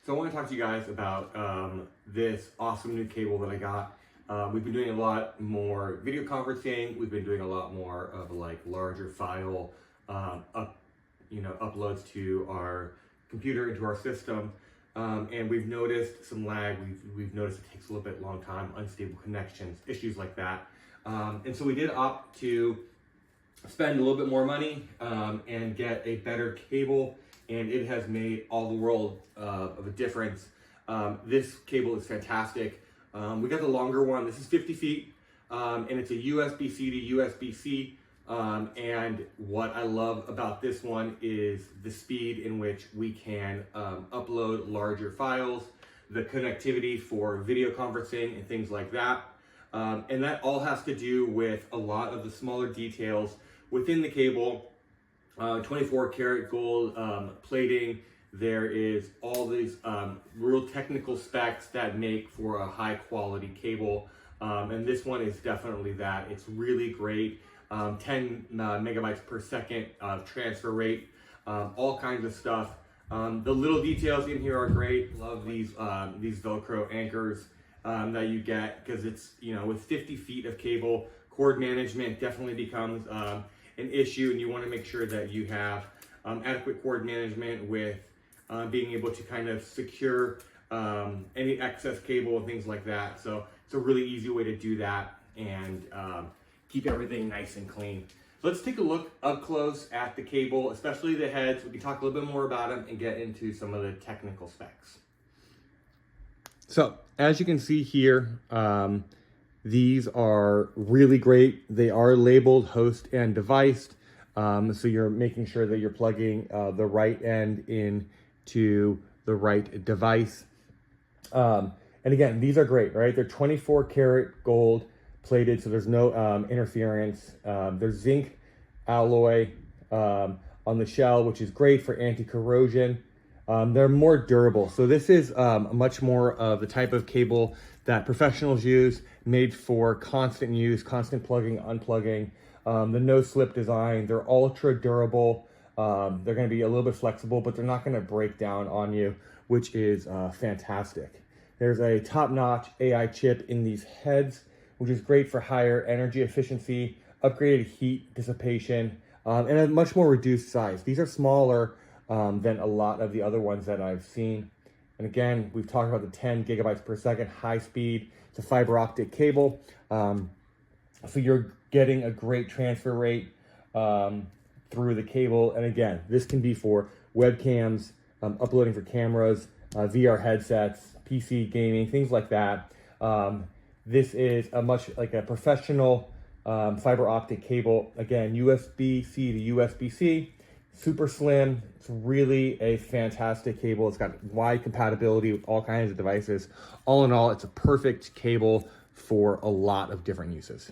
So I want to talk to you guys about this awesome new cable that I got. We've been doing a lot more video conferencing. We've been doing a lot more of like larger file uploads to our computer, into our system. And we've noticed some lag. We've noticed it takes a little bit long time, unstable connections, issues like that. And so we did opt to spend a little bit more money and get a better cable, and it has made all the world of a difference. This cable is fantastic. We got the longer one. This is 50 feet, and it's a USB-C to USB-C. And what I love about this one is the speed in which we can upload larger files, the connectivity for video conferencing and things like that. And that all has to do with a lot of the smaller details within the cable. 24 karat gold plating. There is all these real technical specs that make for a high quality cable. And this one is definitely that. It's really great. 10 megabytes per second transfer rate, all kinds of stuff. The little details in here are great. Love these Velcro anchors that you get, because it's, with 50 feet of cable, cord management definitely becomes an issue, and you want to make sure that you have adequate cord management with being able to kind of secure any excess cable and things like that. So it's a really easy way to do that and keep everything nice and clean. So let's take a look up close at the cable, especially the heads. We can talk a little bit more about them and get into some of the technical specs. So as you can see here, these are really great. They are labeled host and device. So you're making sure that you're plugging the right end into the right device. And again, these are great, right? They're 24 karat gold plated, so there's no interference. There's zinc alloy on the shell, which is great for anti-corrosion. They're more durable. So this is much more of the type of cable that professionals use, made for constant use, constant plugging, unplugging. The no slip design, they're ultra durable. They're gonna be a little bit flexible, but they're not gonna break down on you, which is fantastic. There's a top-notch AI chip in these heads, which is great for higher energy efficiency, upgraded heat dissipation, and a much more reduced size. These are smaller than a lot of the other ones that I've seen. And again, we've talked about the 10 gigabytes per second high speed. It's a fiber optic cable. So you're getting a great transfer rate through the cable. And again, this can be for webcams, uploading for cameras, VR headsets, PC gaming, things like that. This is a professional fiber optic cable. Again, USB-C to USB-C, super slim. It's really a fantastic cable. It's got wide compatibility with all kinds of devices. All in all, it's a perfect cable for a lot of different uses.